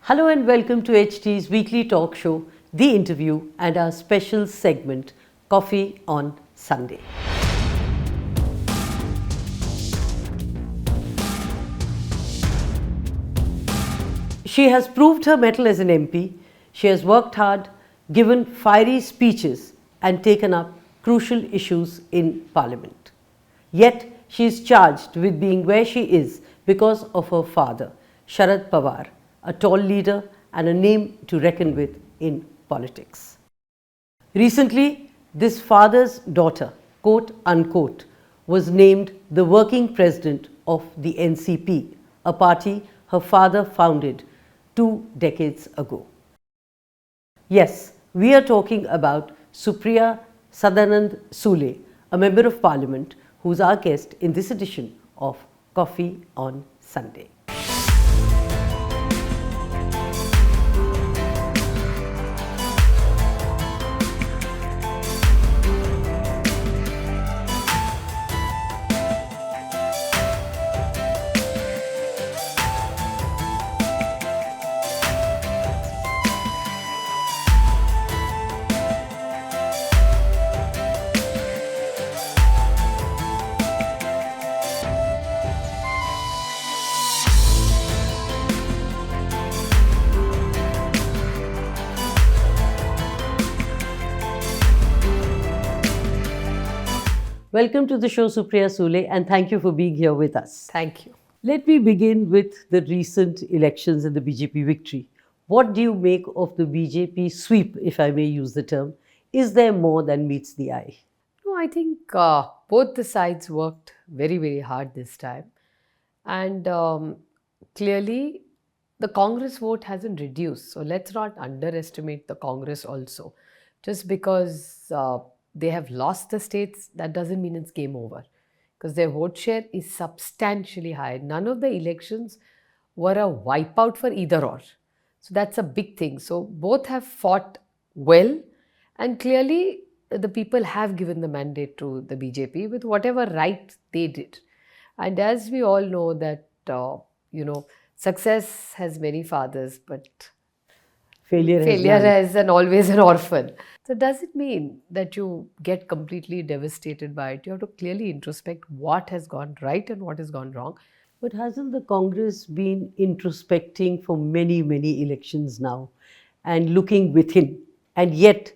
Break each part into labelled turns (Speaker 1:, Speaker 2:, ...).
Speaker 1: Hello and welcome to HT's weekly talk show, The Interview, and our special segment, Coffee on Sunday. She has proved her mettle as an MP. She has worked hard, given fiery speeches, and taken up crucial issues in Parliament. Yet, she is charged with being where she is because of her father, Sharad Pawar, a tall leader and a name to reckon with in politics. Recently, this father's daughter, quote unquote, was named the working president of the NCP, a party her father founded 2 decades ago. Yes, we are talking about Supriya Sule, a member of parliament who is our guest in this edition of Coffee on Sunday. Welcome to the show, Supriya Sule, and thank you for being here with us.
Speaker 2: Thank you.
Speaker 1: Let me begin with the recent elections and the BJP victory. What do you make of the BJP sweep, if I may use the term? Is there more than meets the eye?
Speaker 2: No, I think both the sides worked very, very hard this time. And clearly, the Congress vote hasn't reduced. So let's not underestimate the Congress also. Just because they have lost the states, that doesn't mean it's game over. Because their vote share is substantially high. None of the elections were a wipeout for either or. So that's a big thing. So both have fought well, and clearly the people have given the mandate to the BJP with whatever right they did. And as we all know that, success has many fathers, but
Speaker 1: Failure
Speaker 2: has always an orphan. So does it mean that you get completely devastated by it? You have to clearly introspect what has gone right and what has gone wrong.
Speaker 1: But hasn't the Congress been introspecting for many, many elections now and looking within, and yet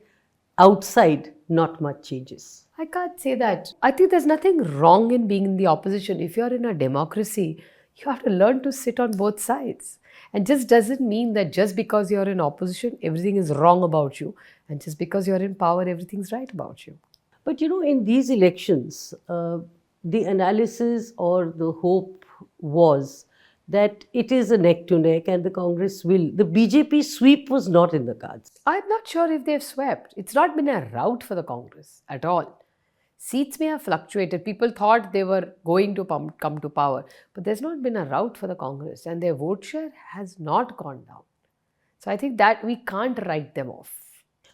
Speaker 1: outside not much changes?
Speaker 2: I can't say that. I think there's nothing wrong in being in the opposition. If you're in a democracy, you have to learn to sit on both sides. And just doesn't mean that just because you're in opposition, everything is wrong about you. And just because you're in power, everything's right about you.
Speaker 1: But in these elections, the analysis or the hope was that it is a neck to neck and the Congress will. The BJP sweep was not in the cards.
Speaker 2: I'm not sure if they've swept. It's not been a rout for the Congress at all. Seats may have fluctuated. People thought they were going to come to power. But there's not been a rout for the Congress. And their vote share has not gone down. So I think that we can't write them off.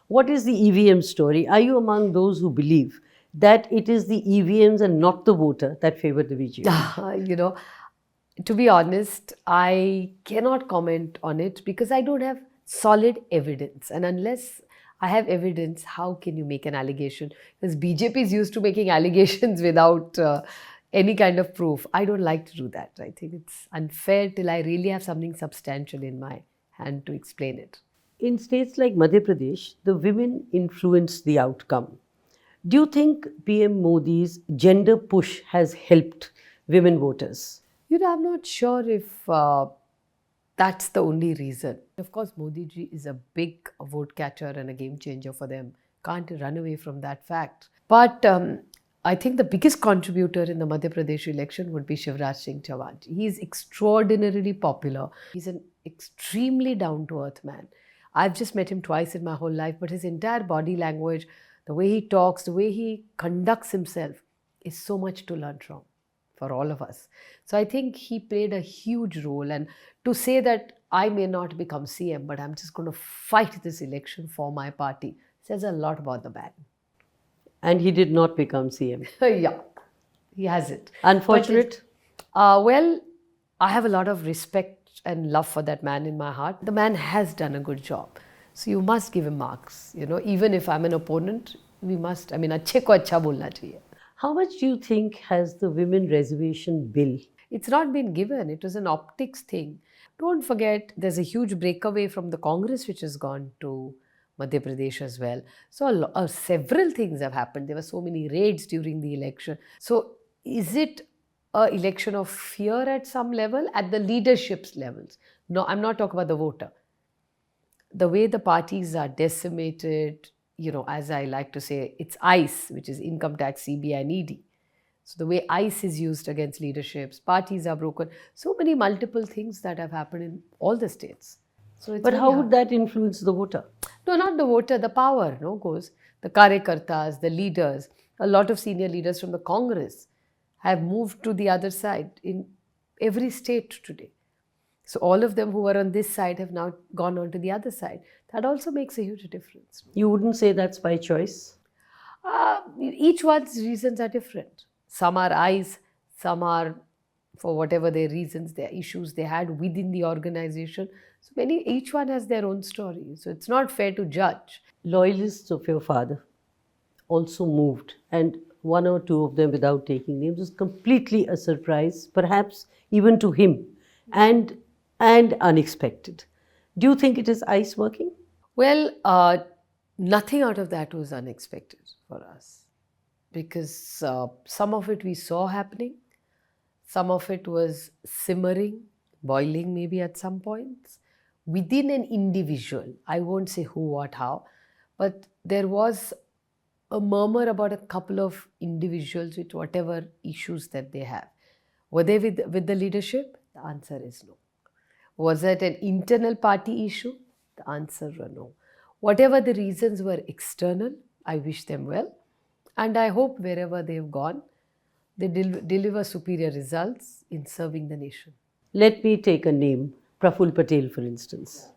Speaker 1: What is the EVM story? Are you among those who believe that it is the EVMs and not the voter that favor the BJP?
Speaker 2: To be honest, I cannot comment on it because I don't have solid evidence. And unless I have evidence, how can you make an allegation? Because BJP is used to making allegations without any kind of proof. I don't like to do that. I think it's unfair till I really have something substantial in my hand to explain it.
Speaker 1: In states like Madhya Pradesh, the women influenced the outcome. Do you think PM Modi's gender push has helped women voters?
Speaker 2: I'm not sure if that's the only reason. Of course, Modi ji is a big vote catcher and a game changer for them. Can't run away from that fact. But I think the biggest contributor in the Madhya Pradesh election would be Shivraj Singh Chauhan. He is extraordinarily popular. He's an extremely down-to-earth man. I've just met him twice in my whole life, but his entire body language, the way he talks, the way he conducts himself is so much to learn from for all of us. So I think he played a huge role. And to say that I may not become CM, but I'm just going to fight this election for my party says a lot about the man.
Speaker 1: And he did not become CM.
Speaker 2: Yeah, he hasn't.
Speaker 1: Unfortunate?
Speaker 2: Well, I have a lot of respect trust and love for that man in my heart. The man has done a good job. So you must give him marks. Even if I'm an opponent, we must, अच्छे को अच्छा बोलना चाहिए.
Speaker 1: How much do you think has the women reservation bill?
Speaker 2: It's not been given. It was an optics thing. Don't forget, there's a huge breakaway from the Congress which has gone to Madhya Pradesh as well. So several things have happened. There were so many raids during the election. So is it an election of fear at some level? At the leadership's levels. No, I'm not talking about the voter. The way the parties are decimated, as I like to say, it's ICE, which is income tax, CBI and ED. So the way ICE is used against leaderships, parties are broken. So many multiple things that have happened in all the states. So it's
Speaker 1: But how would that influence the voter?
Speaker 2: No, not the voter, the power goes. The karyakartas, the leaders, a lot of senior leaders from the Congress have moved to the other side in every state today. So all of them who were on this side have now gone on to the other side. That also makes a huge difference.
Speaker 1: You wouldn't say that's by choice?
Speaker 2: Each one's reasons are different. Some are eyes, some are for whatever their reasons, their issues they had within the organization. So each one has their own story. So it's not fair to judge.
Speaker 1: Loyalists of your father also moved, and one or two of them, without taking names, was completely a surprise, perhaps even to him, and unexpected. Do you think it is ICE working?
Speaker 2: Well, nothing out of that was unexpected for us, because some of it we saw happening, some of it was simmering, boiling maybe at some points, within an individual. I won't say who, what, how, but there was a murmur about a couple of individuals with whatever issues that they have. Were they with the leadership? The answer is no. Was it an internal party issue? The answer was no. Whatever the reasons were external, I wish them well. And I hope wherever they've gone, they deliver superior results in serving the nation.
Speaker 1: Let me take a name, Praful Patel, for instance.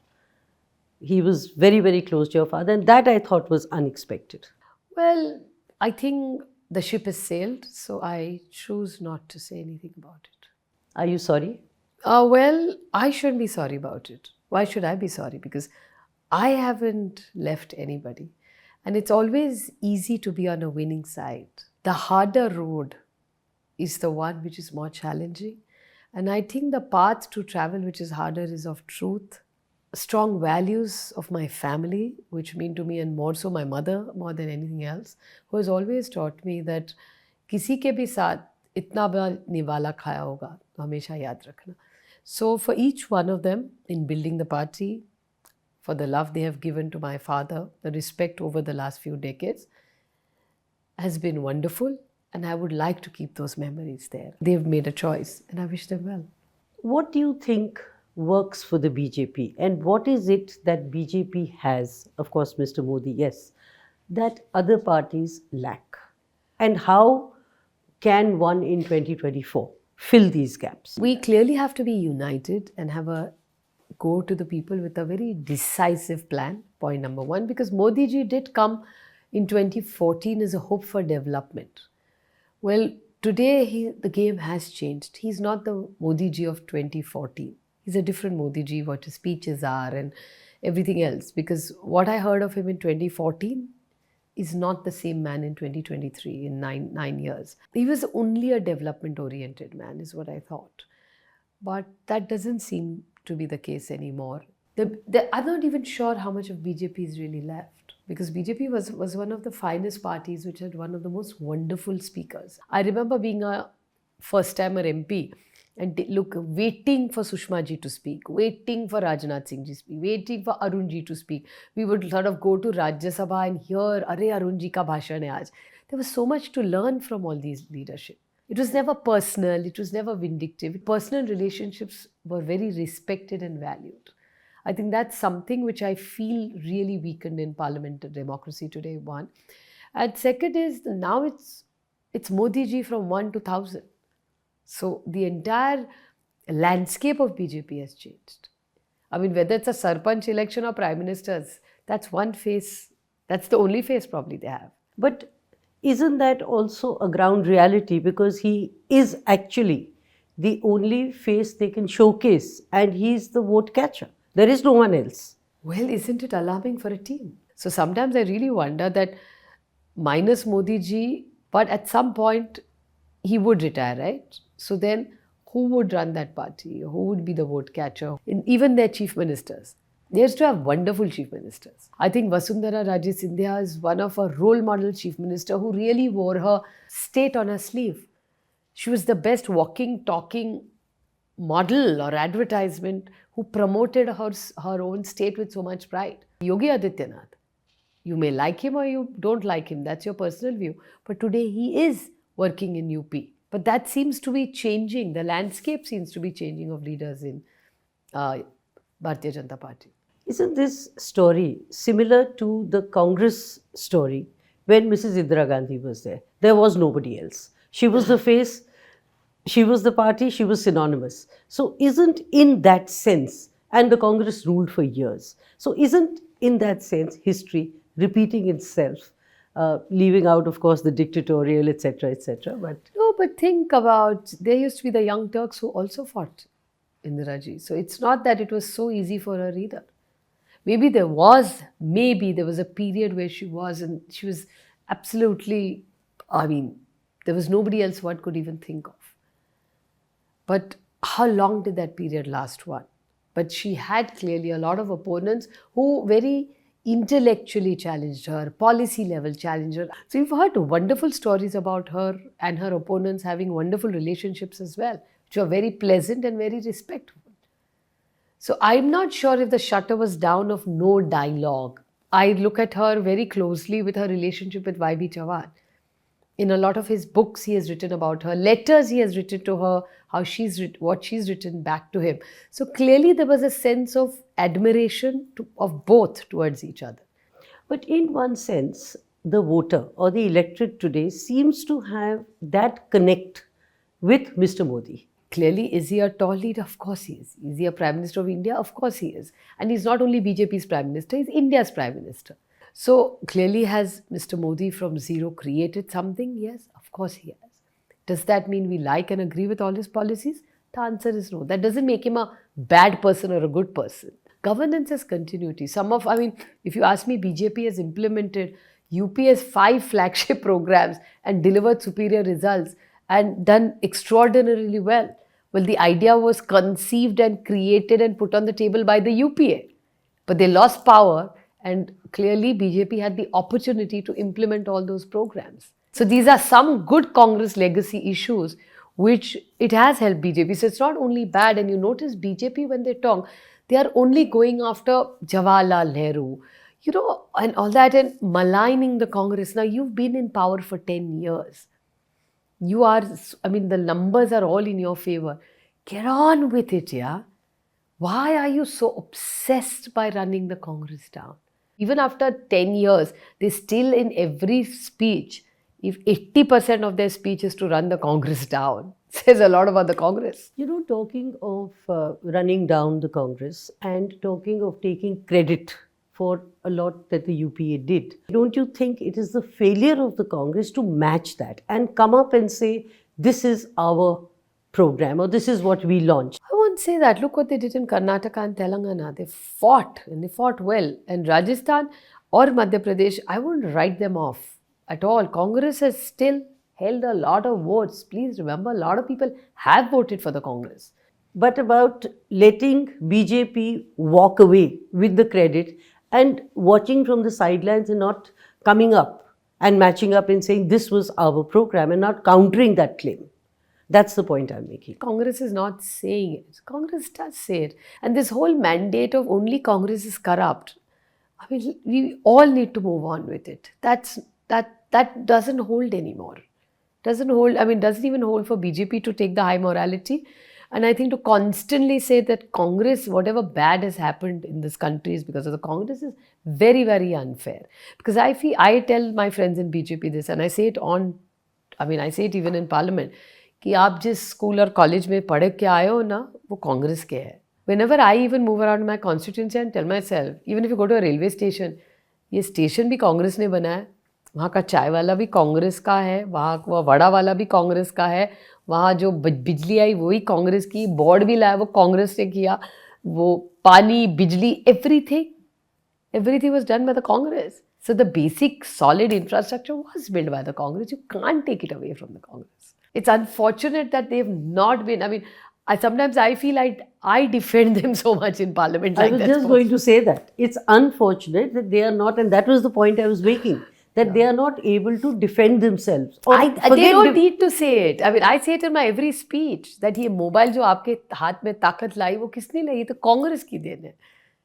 Speaker 1: He was very, very close to your father, and that I thought was unexpected.
Speaker 2: Well, I think the ship has sailed, so I choose not to say anything about it.
Speaker 1: Are you sorry?
Speaker 2: Well, I shouldn't be sorry about it. Why should I be sorry? Because I haven't left anybody. And it's always easy to be on a winning side. The harder road is the one which is more challenging. And I think the path to travel which is harder is of truth, strong values of my family, which mean to me, and more so my mother more than anything else, who has always taught me that किसी के भी साथ इतना बड़ा निवाला खाया होगा तो हमेशा याद रखना. So for each one of them, in building the party, for the love they have given to my father, the respect over the last few decades, has been wonderful, and I would like to keep those memories there. They've made a choice, and I wish them well.
Speaker 1: What do you think works for the BJP, and what is it that BJP has, of course Mr. Modi, yes, that other parties lack? And how can one in 2024 fill these gaps?
Speaker 2: We clearly have to be united and go to the people with a very decisive plan, point number one, because Modi ji did come in 2014 as a hope for development. Well, today the game has changed. He's not the Modi ji of 2014. He's a different Modi ji, what his speeches are and everything else. Because what I heard of him in 2014 is not the same man in 2023, in nine years. He was only a development-oriented man, is what I thought. But that doesn't seem to be the case anymore. I'm not even sure how much of BJP is really left, because BJP was one of the finest parties which had one of the most wonderful speakers. I remember being a first-timer MP and waiting for Sushma ji to speak, waiting for Rajnath Singh ji to speak, waiting for Arun ji to speak. We would sort of go to Rajya Sabha and hear, Arey Arun ji ka bhashan hai aaj. There was so much to learn from all these leadership. It was never personal, it was never vindictive. Personal relationships were very respected and valued. I think that's something which I feel really weakened in parliamentary democracy today, one. And second is, now it's Modi ji from 1 to 1000. So the entire landscape of BJP has changed. I mean, whether it's a Sarpanch election or Prime Ministers, that's one face, that's the only face probably they have.
Speaker 1: But isn't that also a ground reality, because he is actually the only face they can showcase, and he's the vote catcher. There is no one else.
Speaker 2: Well, isn't it alarming for a team? So sometimes I really wonder that minus Modi ji, but at some point he would retire, right? So then who would run that party? Who would be the vote catcher? Even their chief ministers. They used to have wonderful chief ministers. I think Vasundhara Raje Scindia is one of a role model chief minister who really wore her state on her sleeve. She was the best walking, talking model or advertisement who promoted her own state with so much pride. Yogi Adityanath. You may like him or you don't like him. That's your personal view. But today he is working in UP. But that seems to be changing. The landscape seems to be changing of leaders in Bharatiya Janata Party.
Speaker 1: Isn't this story similar to the Congress story when Mrs. Indira Gandhi was there? There was nobody else. She was the face, she was the party, she was synonymous. So isn't in that sense, and the Congress ruled for years, so isn't in that sense history repeating itself, leaving out of course the dictatorial, etc., etc. But
Speaker 2: no, but think about, there used to be the Young Turks who also fought Indira ji. So it's not that it was so easy for her either. Maybe there was a period where she was absolutely, there was nobody else one could even think of. But how long did that period last, one? But she had clearly a lot of opponents who very intellectually challenged her, policy level challenged her. So you've heard wonderful stories about her and her opponents having wonderful relationships as well, which are very pleasant and very respectful. So I'm not sure if the shutter was down of no dialogue. I look at her very closely with her relationship with Y.B. Chavan. In a lot of his books, he has written about her. Letters he has written to her, what she's written back to him. So clearly there was a sense of admiration of both towards each other.
Speaker 1: But in one sense, the voter or the electorate today seems to have that connect with Mr. Modi.
Speaker 2: Clearly, is he a tall leader? Of course he is. Is he a Prime Minister of India? Of course he is. And he's not only BJP's Prime Minister, he's India's Prime Minister. So clearly, has Mr. Modi from zero created something? Yes, of course he has. Does that mean we like and agree with all his policies? The answer is no. That doesn't make him a bad person or a good person. Governance has continuity. If you ask me, BJP has implemented UP has 5 flagship programs and delivered superior results and done extraordinarily well. Well, the idea was conceived and created and put on the table by the UPA. But they lost power, and clearly BJP had the opportunity to implement all those programs. So these are some good Congress legacy issues which it has helped BJP. So it's not only bad, and you notice BJP when they talk, they are only going after Jawaharlal Nehru, and all that, and maligning the Congress. Now you've been in power for 10 years. The numbers are all in your favor. Get on with it, yeah? Why are you so obsessed by running the Congress down? Even after 10 years, they still in every speech, if 80% of their speech is to run the Congress down, says a lot about the Congress.
Speaker 1: Talking of running down the Congress and talking of taking credit for a lot that the UPA did, don't you think it is the failure of the Congress to match that and come up and say, this is our program or this is what we launched?
Speaker 2: I won't say that. Look what they did in Karnataka and Telangana. They fought, and they fought well. And Rajasthan or Madhya Pradesh, I won't write them off at all. Congress has still held a lot of votes. Please remember, a lot of people have voted for the Congress.
Speaker 1: But about letting BJP walk away with the credit and watching from the sidelines and not coming up and matching up and saying this was our program and not countering that claim. That's the point I'm making.
Speaker 2: Congress is not saying it. Congress does say it. And this whole mandate of only Congress is corrupt, we all need to move on with it. That doesn't hold anymore. Doesn't even hold for BJP to take the high morality. And I think to constantly say that Congress, whatever bad has happened in this country is because of the Congress is very, very unfair. Because I tell my friends in BJP this, and I say it I say it even in Parliament, कि आप जिस school और college में पढ़ के आए हो ना, वो कांग्रेस के है. Whenever I even move around my constituency and tell myself, even if you go to a railway station, ये स्टेशन भी कांग्रेस ने बनाया, वहाँ का चाय वाला भी कांग्रेस का है, वहाँ का वड़ा वाला भी कांग्रेस का है, वहाँ जो बिजली आई वही कांग्रेस की, बोर्ड भी लाया वो कांग्रेस ने किया, वो पानी बिजली everything was done by the Congress. So the basic solid infrastructure was built by the Congress. You can't take it away from the Congress. It's unfortunate that they've not been, I mean, sometimes I feel I defend them so much in parliament.
Speaker 1: I was just going to say that. It's unfortunate that they are not, and that was the point I was making, that they are not able to defend themselves. Or
Speaker 2: they don't need to say it. I mean, I say it in my every speech that ये mobile जो आपके हाथ में ताकत लाई वो किसने लाई? ये तो कांग्रेस की देन है.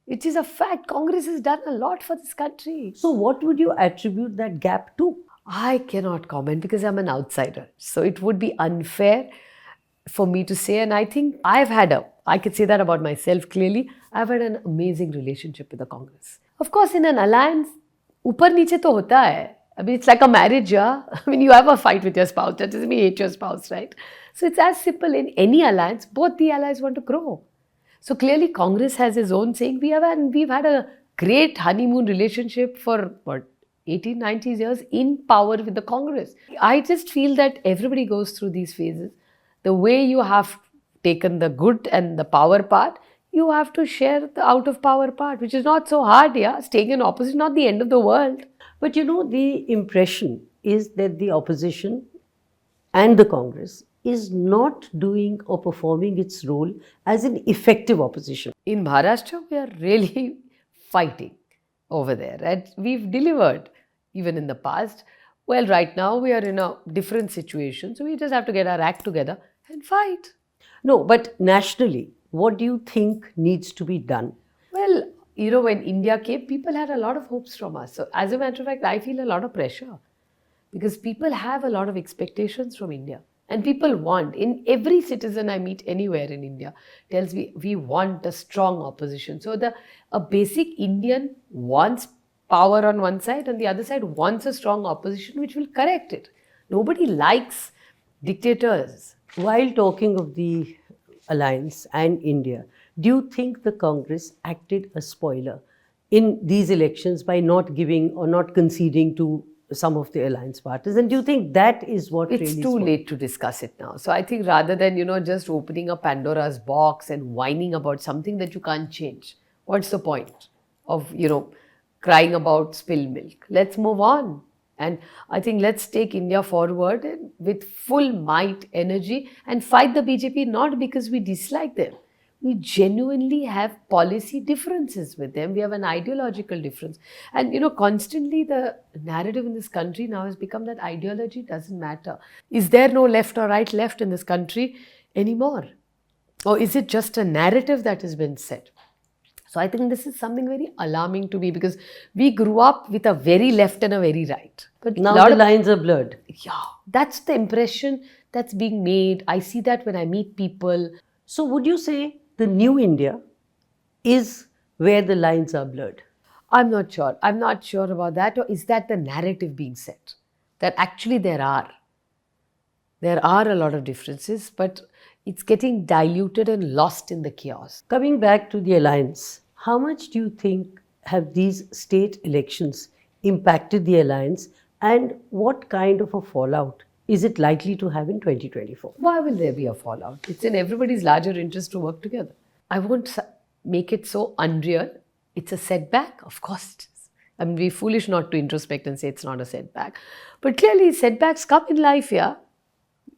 Speaker 2: It is a fact. Congress has done a lot for this country.
Speaker 1: So what would you attribute that gap to?
Speaker 2: I cannot comment because I'm an outsider. So it would be unfair for me to say. And I think I could say that about myself clearly, I've had an amazing relationship with the Congress. Of course, in an alliance, ऊपर नीचे तो होता है. I mean, it's like a marriage, yeah? I mean, you have a fight with your spouse. That doesn't mean you hate your spouse, right? So it's as simple. In any alliance, both the allies want to grow. So clearly, Congress has its own saying. We've had a great honeymoon relationship for, 18, 90 years in power with the Congress. I just feel that everybody goes through these phases. The way you have taken the good and the power part, you have to share the out of power part, which is not so hard, yeah. Staying in opposition, not the end of the world.
Speaker 1: But the impression is that the opposition and the Congress is not doing or performing its role as an effective opposition.
Speaker 2: In Maharashtra, we are really fighting over there, and we've delivered even in the past. Well, right now we are in a different situation, so we just have to get our act together and fight.
Speaker 1: No, but nationally, what do you think needs to be done?
Speaker 2: Well, when India came, people had a lot of hopes from us. So as a matter of fact, I feel a lot of pressure because people have a lot of expectations from India. And people want, in every citizen I meet anywhere in India, tells me we want a strong opposition. So a basic Indian wants power on one side and the other side wants a strong opposition which will correct it. Nobody likes dictators.
Speaker 1: While talking of the alliance and India, do you think the Congress acted a spoiler in these elections by not giving or not conceding to some of the alliance parties? And do you think that is what
Speaker 2: it's
Speaker 1: really
Speaker 2: too late to discuss it now? So I think rather than, just opening a Pandora's box and whining about something that you can't change, what's the point of, crying about spilled milk? Let's move on. And I think let's take India forward and with full might, energy, and fight the BJP, not because we dislike them. We genuinely have policy differences with them. We have an ideological difference. And, constantly the narrative in this country now has become that ideology doesn't matter. Is there no left or right left in this country anymore? Or is it just a narrative that has been set? So I think this is something very alarming to me because we grew up with a very left and a very right.
Speaker 1: But now the lines are blurred.
Speaker 2: Yeah, that's the impression that's being made. I see that when I meet people.
Speaker 1: So would you say the new India is where the lines are blurred?
Speaker 2: I'm not sure. I'm not sure about that. Or is that the narrative being set? That actually there are a lot of differences, but it's getting diluted and lost in the chaos.
Speaker 1: Coming back to the alliance, how much do you think have these state elections impacted the alliance and what kind of a fallout is it likely to have in 2024?
Speaker 2: Why will there be a fallout? It's in everybody's larger interest to work together. I won't make it so unreal. It's a setback? Of course it is. I mean, we're foolish not to introspect and say it's not a setback. But clearly, setbacks come in life, yeah.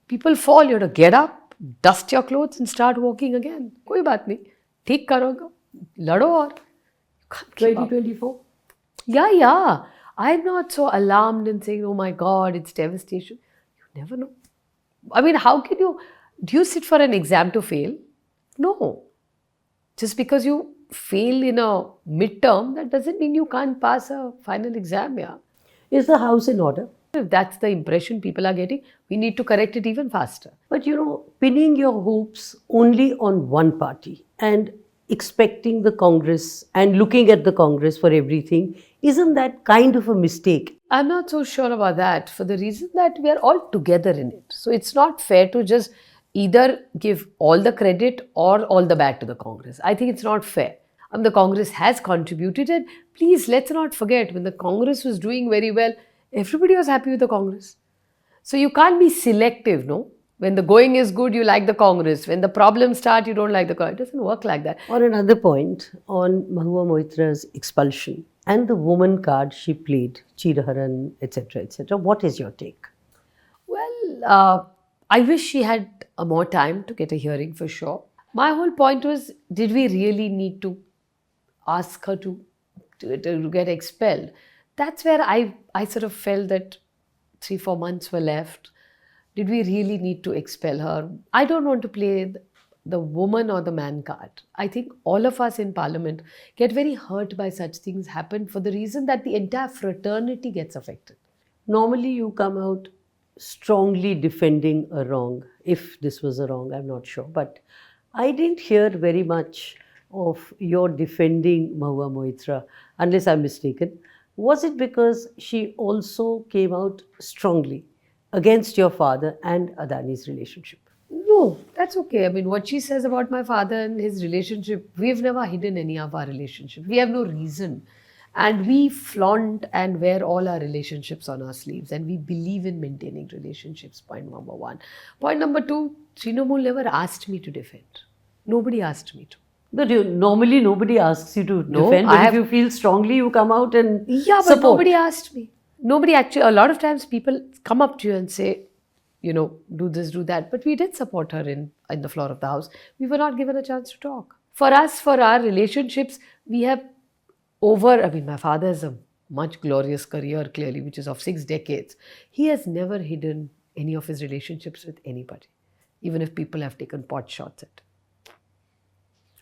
Speaker 2: People fall, you have to get up, dust your clothes and start walking again. Koi baat nahi. Theek karoge. Lado aur.
Speaker 1: 2024?
Speaker 2: Yeah. I'm not so alarmed and saying, oh my God, it's devastation. You never know. I mean, do you sit for an exam to fail? No. Just because you fail in a midterm, that doesn't mean you can't pass a final exam, yeah.
Speaker 1: Is the house in order?
Speaker 2: If that's the impression people are getting, we need to correct it even faster.
Speaker 1: But pinning your hopes only on one party and expecting the Congress and looking at the Congress for everything, isn't that kind of a mistake?
Speaker 2: I'm not so sure about that for the reason that we are all together in it. So it's not fair to just either give all the credit or all the bad to the Congress. I think it's not fair. The Congress has contributed, and please let's not forget when the Congress was doing very well, Everybody was happy with the Congress. So you can't be selective, no? When the going is good, you like the Congress. When the problems start, you don't like the Congress. It doesn't work like that.
Speaker 1: On another point, on Mahua Moitra's expulsion and the woman card she played, Chiraharan, etc., what is your take?
Speaker 2: Well, I wish she had more time to get a hearing for sure. My whole point was, did we really need to ask her to get expelled? That's where I sort of felt that 3-4 months were left. Did we really need to expel her? I don't want to play the woman or the man card. I think all of us in Parliament get very hurt by such things happen for the reason that the entire fraternity gets affected.
Speaker 1: Normally, you come out strongly defending a wrong. If this was a wrong, I'm not sure. But I didn't hear very much of your defending Mahua Moitra, unless I'm mistaken. Was it because she also came out strongly against your father and Adani's relationship?
Speaker 2: No, that's okay. I mean, what she says about my father and his relationship, we've never hidden any of our relationship. We have no reason. And we flaunt and wear all our relationships on our sleeves. And we believe in maintaining relationships, point number one. Point number two, Trinamool never asked me to defend. Nobody asked me to.
Speaker 1: But normally nobody asks you to
Speaker 2: No,
Speaker 1: defend. But if you feel strongly, you come out and
Speaker 2: but
Speaker 1: support.
Speaker 2: Nobody asked me. Nobody actually, a lot of times people come up to you and say, do this, do that. But we did support her in the floor of the House. We were not given a chance to talk. For us, for our relationships, we have my father has a much glorious career, clearly, which is of 6 decades. He has never hidden any of his relationships with anybody, even if people have taken pot shots at him.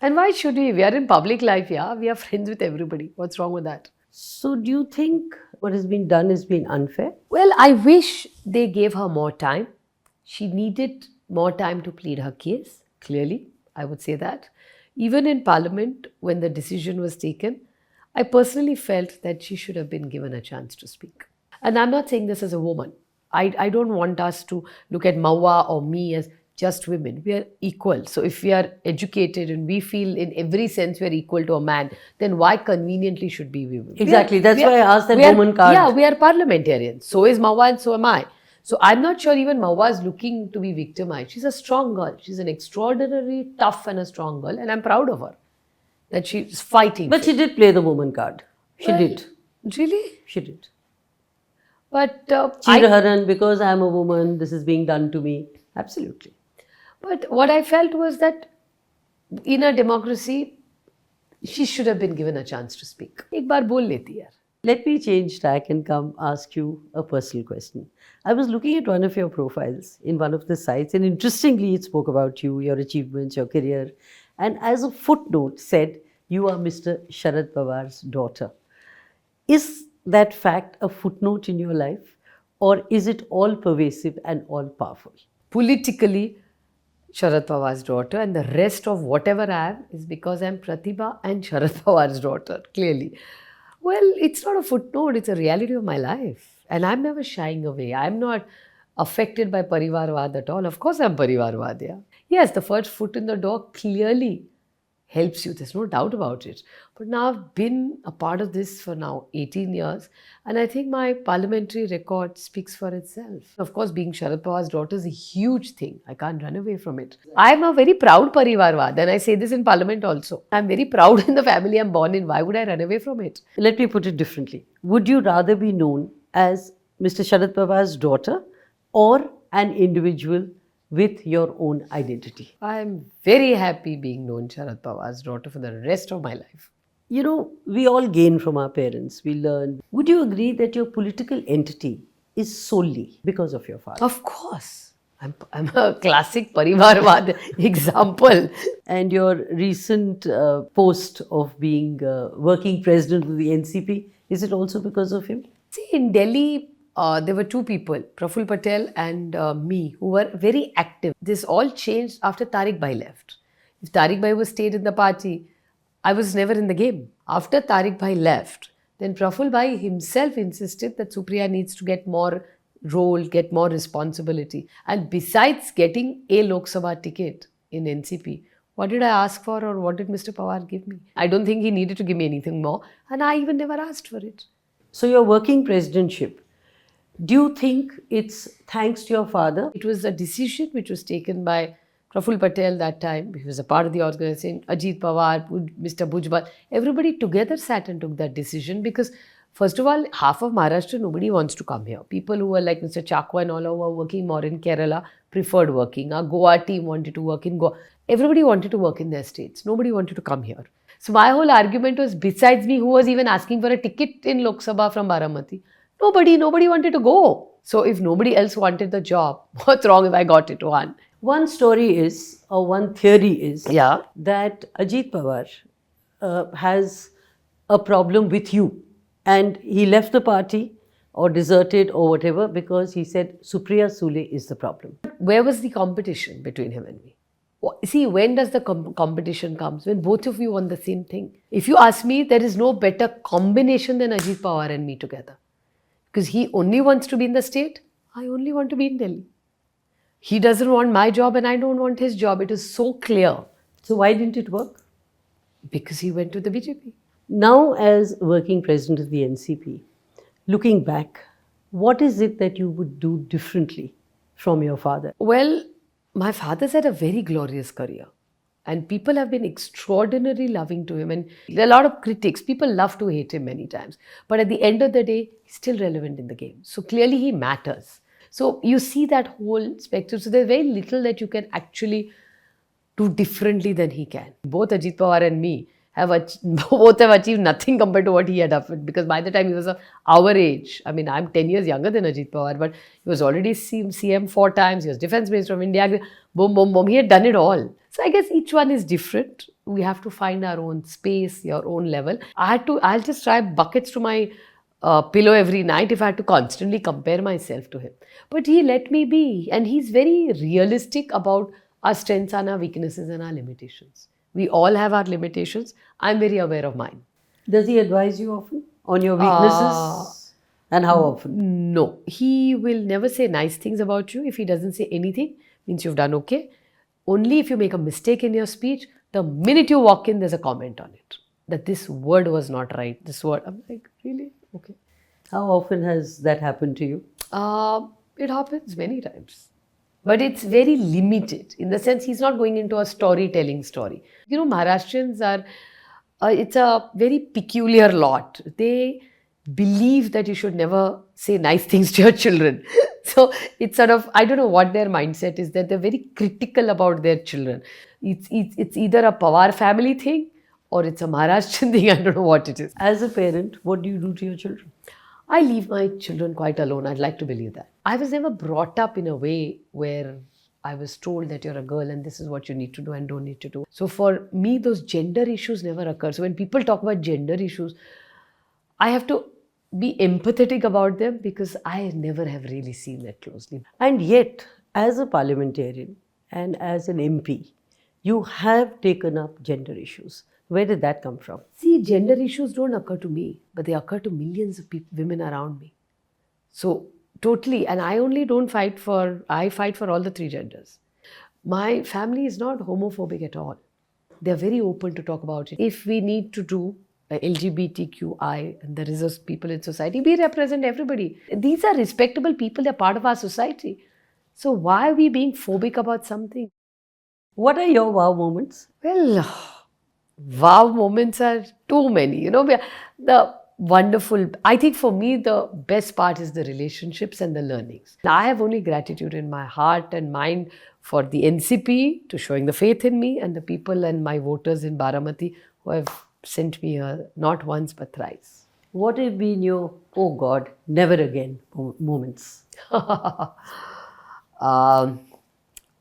Speaker 2: And why should we? We are in public life, yeah. We are friends with everybody. What's wrong with that?
Speaker 1: So do you think what has been done has been unfair?
Speaker 2: Well, I wish they gave her more time. She needed more time to plead her case, clearly. I would say that. Even in Parliament, when the decision was taken, I personally felt that she should have been given a chance to speak. And I'm not saying this as a woman. I don't want us to look at Mahua or me as just women. We are equal. So if we are educated and we feel in every sense we are equal to a man, then why conveniently should we be women?
Speaker 1: Exactly. That's why I asked that woman card.
Speaker 2: Yeah, we are parliamentarians. So is Mahua and so am I. So I'm not sure even Mahua is looking to be victimized. She's a strong girl. She's an extraordinarily tough and a strong girl. And I'm proud of her that she's fighting.
Speaker 1: But she did play the woman card. She did.
Speaker 2: Really?
Speaker 1: She did.
Speaker 2: But
Speaker 1: Chiraharan, because I'm a woman, this is being done to me. Absolutely.
Speaker 2: But what I felt was that in a democracy, she should have been given a chance to speak. Ek baar bol leti yaar.
Speaker 1: Let me change tack and come ask you a personal question. I was looking at one of your profiles in one of the sites, and interestingly, it spoke about you, your achievements, your career, and as a footnote said, you are Mr. Sharad Pawar's daughter. Is that fact a footnote in your life, or is it all pervasive and all powerful?
Speaker 2: Politically, Sharad Pawar's daughter, and the rest of whatever I am is because I'm Pratibha and Sharad Pawar's daughter, clearly. Well, it's not a footnote, it's a reality of my life. And I'm never shying away. I'm not affected by Parivarvad at all. Of course I'm Parivarvad, yeah. Yes, the first foot in the door clearly helps you. There's no doubt about it. But now I've been a part of this for now 18 years. And I think my parliamentary record speaks for itself. Of course, being Sharad Pawar's daughter is a huge thing. I can't run away from it. I'm a very proud Parivarvad. And I say this in parliament also. I'm very proud in the family I'm born in. Why would I run away from it?
Speaker 1: Let me put it differently. Would you rather be known as Mr. Sharad Pawar's daughter or an individual with your own identity?
Speaker 2: I'm very happy being known Sharad Pawar's daughter for the rest of my life.
Speaker 1: You know, we all gain from our parents. We learn. Would you agree that your political entity is solely because of your father?
Speaker 2: Of course. I'm a classic Parivarvad example.
Speaker 1: And your recent post of being working president of the NCP, is it also because of him?
Speaker 2: See, in Delhi, there were 2 people, Praful Patel and me, who were very active. This all changed after Tariq Bhai left. If Tariq Bhai was stayed in the party, I was never in the game. After Tariq Bhai left, then Praful Bhai himself insisted that Supriya needs to get more role, get more responsibility. And besides getting a Lok Sabha ticket in NCP, what did I ask for, or what did Mr. Pawar give me? I don't think he needed to give me anything more, and I even never asked for it.
Speaker 1: So your working presidentship Do you think it's thanks to your father?
Speaker 2: It was a decision which was taken by Praful Patel that time. He was a part of the organization. Ajit Pawar, Mr. Bhujbal, everybody together sat and took that decision because, first of all, half of Maharashtra, nobody wants to come here. People who were like Mr. Chakwa and all who were working more in Kerala preferred working. Our Goa team wanted to work in Goa. Everybody wanted to work in their states. Nobody wanted to come here. So my whole argument was, besides me, who was even asking for a ticket in Lok Sabha from Baramati? Nobody wanted to go. So if nobody else wanted the job, what's wrong if I got it?
Speaker 1: One story is, or one theory is,
Speaker 2: Yeah.
Speaker 1: that Ajit Pawar has a problem with you, and he left the party or deserted or whatever because he said Supriya Sule is the problem.
Speaker 2: Where was the competition between him and me? See, when does the competition comes? When both of you want the same thing. If you ask me, there is no better combination than Ajit Pawar and me together. Because he only wants to be in the state, I only want to be in Delhi. He doesn't want my job and I don't want his job. It is so clear.
Speaker 1: So why didn't it work?
Speaker 2: Because he went to the BJP.
Speaker 1: Now, as working president of the NCP, looking back, what is it that you would do differently from your father?
Speaker 2: Well, my father's had a very glorious career. And people have been extraordinarily loving to him. And there are a lot of critics. People love to hate him many times. But at the end of the day, he's still relevant in the game. So clearly he matters. So you see that whole spectrum. So there's very little that you can actually do differently than he can. Both Ajit Pawar and me both have achieved nothing compared to what he had offered. Because by the time he was of our age, I mean, I'm 10 years younger than Ajit Pawar, but he was already CM 4 times. He was defense minister of India. Boom, boom, boom. He had done it all. So I guess each one is different. We have to find our own space, your own level. I'll just try buckets to my pillow every night if I had to constantly compare myself to him. But he let me be. And he's very realistic about our strengths and our weaknesses and our limitations. We all have our limitations. I'm very aware of mine.
Speaker 1: Does he advise you often on your weaknesses? And how often?
Speaker 2: No. He will never say nice things about you. If he doesn't say anything, means you've done okay. Only if you make a mistake in your speech, the minute you walk in, there's a comment on it. That this word was not right. This word. I'm like, really? Okay.
Speaker 1: How often has that happened to you?
Speaker 2: It happens many times. But it's very limited. In the sense, he's not going into a storytelling story. You know, Maharashtrians are, it's a very peculiar lot. They believe that you should never say nice things to your children. So it's sort of, I don't know what their mindset is, that they're very critical about their children. It's either a Pawar family thing or it's a Maharashtrian thing. I don't know what it is.
Speaker 1: As a parent, what do you do to your children?
Speaker 2: I leave my children quite alone. I'd like to believe that. I was never brought up in a way where I was told that you're a girl and this is what you need to do and don't need to do. So for me, those gender issues never occur. So when people talk about gender issues, I have to be empathetic about them because I never have really seen that closely.
Speaker 1: And yet, as a parliamentarian and as an MP, you have taken up gender issues. Where did that come from?
Speaker 2: See, gender issues don't occur to me, but they occur to millions of women around me. So, totally. And I only don't fight for, I fight for all the 3 genders. My family is not homophobic at all. They're very open to talk about it. If we need to do LGBTQI, and there is people in society, we represent everybody. These are respectable people, they're part of our society. So why are we being phobic about something?
Speaker 1: What are your wow moments?
Speaker 2: Well, wow moments are too many. You know, the wonderful, I think for me, the best part is the relationships and the learnings. I have only gratitude in my heart and mind for the NCP to showing the faith in me and the people and my voters in Baramati who have sent me here not once but thrice.
Speaker 1: What have been your, oh God, never again moments?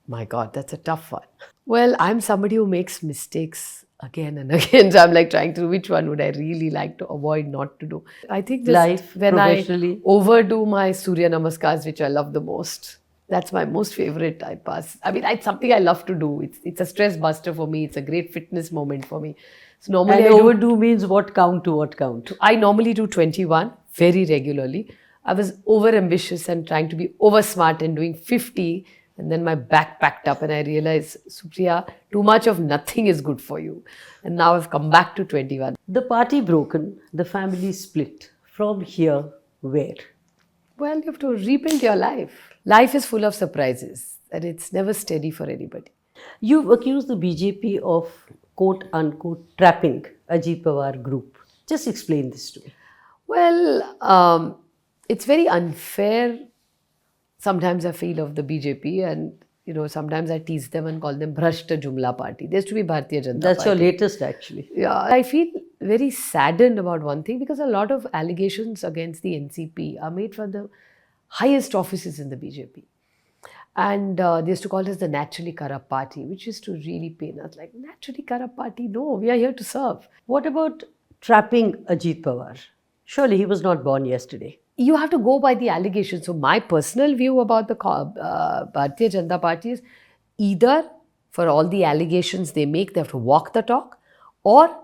Speaker 2: My God, that's a tough one. Well, I'm somebody who makes mistakes again and again. So I'm like trying to, which one would I really like to avoid not to do? I think
Speaker 1: life,
Speaker 2: when
Speaker 1: professionally.
Speaker 2: I overdo my Surya Namaskars, which I love the most. That's my most favorite I pass. I mean, it's something I love to do. It's a stress buster for me. It's a great fitness moment for me. So normally
Speaker 1: and overdo means what count to what count?
Speaker 2: I normally do 21 very regularly. I was over ambitious and trying to be over smart and doing 50. And then my back packed up and I realized, Supriya, too much of nothing is good for you. And now I've come back to 21.
Speaker 1: The party broken, the family split. From here, where?
Speaker 2: Well, you have to rebuild your life. Life is full of surprises and it's never steady for anybody.
Speaker 1: You've accused the BJP of quote unquote trapping Ajit Pawar group. Just explain this to me.
Speaker 2: Well, it's very unfair sometimes I feel of the BJP, and sometimes I tease them and call them Bhrashta Jumla Party. There used to be Bharatiya Janata
Speaker 1: That's
Speaker 2: Party.
Speaker 1: your latest actually.
Speaker 2: Yeah, I feel very saddened about one thing because a lot of allegations against the NCP are made from the highest offices in the BJP. And they used to call us the naturally corrupt party, which used to really pain us. Like, naturally corrupt party? No, we are here to serve.
Speaker 1: What about trapping Ajit Pawar? Surely he was not born yesterday.
Speaker 2: You have to go by the allegations. So my personal view about the Bharatiya Janata Party is either for all the allegations they make, they have to walk the talk, or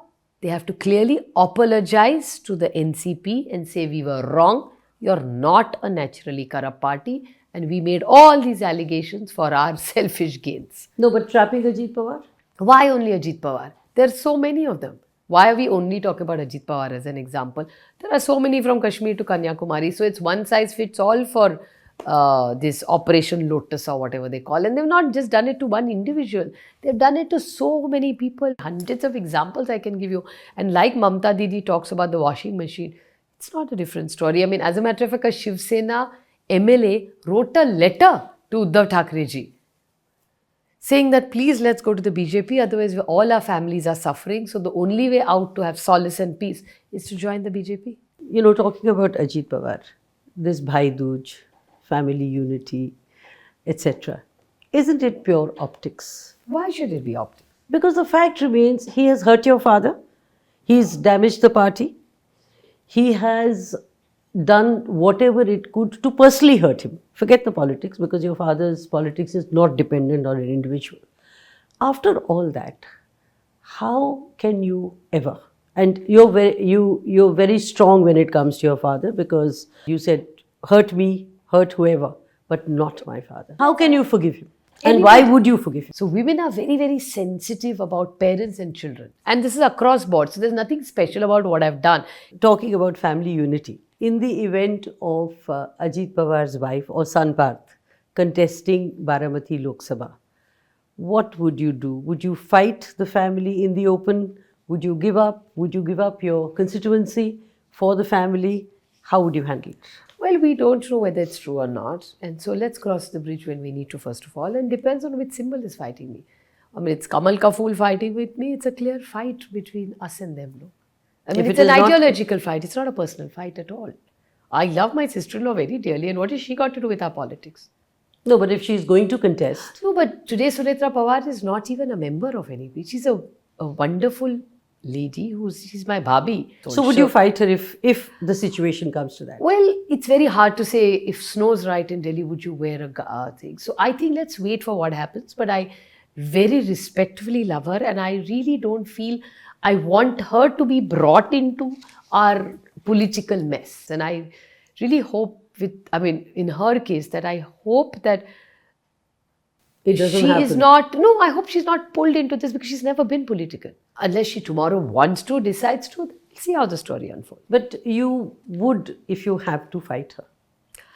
Speaker 2: they have to clearly apologize to the NCP and say we were wrong. You're not a naturally corrupt party and we made all these allegations for our selfish gains.
Speaker 1: No, but trapping Ajit Pawar?
Speaker 2: Why only Ajit Pawar? There are so many of them. Why are we only talking about Ajit Pawar as an example? There are so many from Kashmir to Kanyakumari. So it's one size fits all for this Operation Lotus or whatever they call. And they've not just done it to one individual. They've done it to so many people. Hundreds of examples I can give you. And like Mamta Didi talks about the washing machine, it's not a different story. I mean, as a matter of fact, a Shiv Sena MLA wrote a letter to Uddhav Thackeray ji, saying that please let's go to the BJP, otherwise all our families are suffering. So the only way out to have solace and peace is to join the BJP.
Speaker 1: Talking about Ajit Pawar, this Bhai Dooj, family unity, etc. Isn't it pure optics?
Speaker 2: Why should it be optics?
Speaker 1: Because the fact remains, he has hurt your father, he's damaged the party, he has done whatever it could to personally hurt him. Forget the politics, because your father's politics is not dependent on an individual. After all that, how can you ever? And you're very strong when it comes to your father, because you said, hurt me, hurt whoever, but not my father. How can you forgive him? And why would you forgive him?
Speaker 2: So women are very, very sensitive about parents and children. And this is across board. So there's nothing special about what I've done.
Speaker 1: Talking about family unity, in the event of Ajit Pawar's wife or son Parth contesting Baramati Lok Sabha, what would you do? Would you fight the family in the open? Would you give up? Would you give up your constituency for the family? How would you handle it?
Speaker 2: Well, we don't know whether it's true or not. And so let's cross the bridge when we need to, first of all. And depends on which symbol is fighting me. I mean, it's Kamal Kafool fighting with me. It's a clear fight between us and them. No? I mean, it's an ideological fight. It's not a personal fight at all. I love my sister-in-law very dearly. And what has she got to do with our politics?
Speaker 1: No, but if she's going to contest.
Speaker 2: No, but today Sunetra Pawar is not even a member of NEP. She's a wonderful lady she's my bhabhi.
Speaker 1: So would you fight her if the situation comes to that?
Speaker 2: Well, it's very hard to say. If snow's right in Delhi, would you wear a thing? So I think let's wait for what happens. But I very respectfully love her, and I really don't feel I want her to be brought into our political mess. And I really hope in her case, that I hope that
Speaker 1: it doesn't happen.
Speaker 2: I hope she's not pulled into this, because she's never been political. Unless she tomorrow wants to, decides to, we'll see how the story unfolds.
Speaker 1: But you would, if you have to fight her.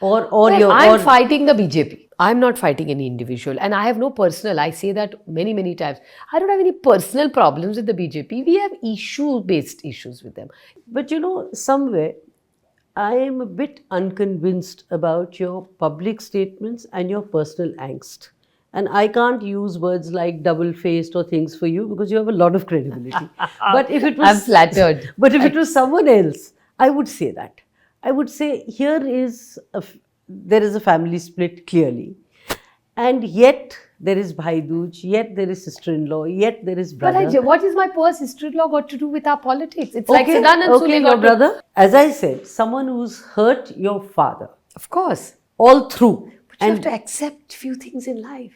Speaker 2: I'm fighting the BJP. I'm not fighting any individual. And I have no personal, I say that many, many times. I don't have any personal problems with the BJP. We have issue-based issues with them.
Speaker 1: But somewhere, I am a bit unconvinced about your public statements and your personal angst. And I can't use words like double-faced or things for you, because you have a lot of credibility. But if it was,
Speaker 2: I'm flattered.
Speaker 1: But if it was someone else, I would say that. I would say there is a family split clearly. And yet there is Bhai Dooj, yet there is sister-in-law, yet there is brother.
Speaker 2: But what is my poor sister-in-law got to do with our politics? It's like Siddhan and Sule
Speaker 1: your brother. As I said, someone who's hurt your father.
Speaker 2: Of course.
Speaker 1: All through.
Speaker 2: But you have to accept few things in life.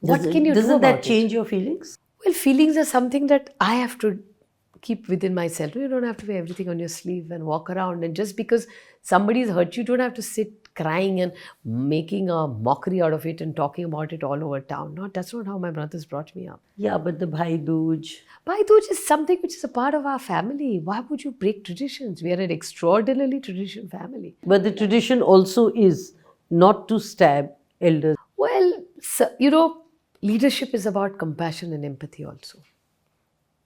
Speaker 2: What can you do about it?
Speaker 1: Doesn't that change your feelings?
Speaker 2: Well, feelings are something that I have to keep within myself. You don't have to wear everything on your sleeve and walk around. And just because somebody's hurt you, don't have to sit crying and making a mockery out of it and talking about it all over town. No, that's not how my brothers brought me up.
Speaker 1: Yeah, but the Bhai Dooj.
Speaker 2: Bhai Dooj is something which is a part of our family. Why would you break traditions? We are an extraordinarily tradition family.
Speaker 1: But the tradition also is not to stab elders.
Speaker 2: Well, leadership is about compassion and empathy also.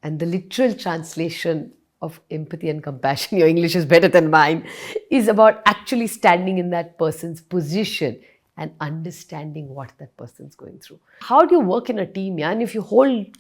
Speaker 2: And the literal translation of empathy and compassion, your English is better than mine, is about actually standing in that person's position and understanding what that person's going through. How do you work in a team, yeah? And if you hold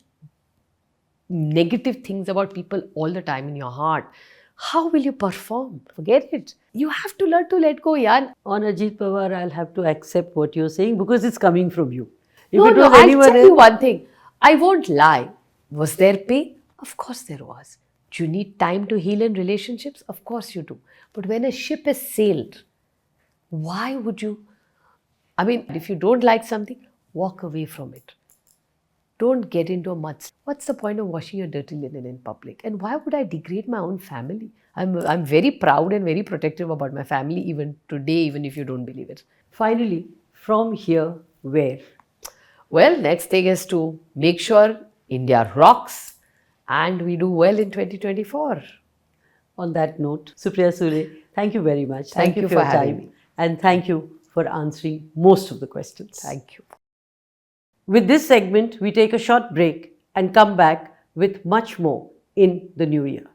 Speaker 2: negative things about people all the time in your heart, how will you perform? Forget it. You have to learn to let go, yeah.
Speaker 1: On Ajit Pawar, I'll have to accept what you're saying because it's coming from you. If
Speaker 2: No,
Speaker 1: it was
Speaker 2: I'll
Speaker 1: anyone
Speaker 2: tell
Speaker 1: else,
Speaker 2: you one thing. I won't lie. Was there pain? Of course there was. Do you need time to heal in relationships? Of course you do. But when a ship has sailed, why would you? I mean, if you don't like something, walk away from it. Don't get into a mud. What's the point of washing your dirty linen in public? And why would I degrade my own family? I'm very proud and very protective about my family even today, even if you don't believe it.
Speaker 1: finally, from here, where?
Speaker 2: Well, next thing is to make sure India rocks and we do well in 2024.
Speaker 1: On that note, Supriya Sule, thank you very much.
Speaker 2: Thank you
Speaker 1: for
Speaker 2: for
Speaker 1: your
Speaker 2: having
Speaker 1: time.
Speaker 2: me.
Speaker 1: And thank you for answering most of the questions.
Speaker 2: Thank you.
Speaker 1: With this segment, we take a short break and come back with much more in the new year.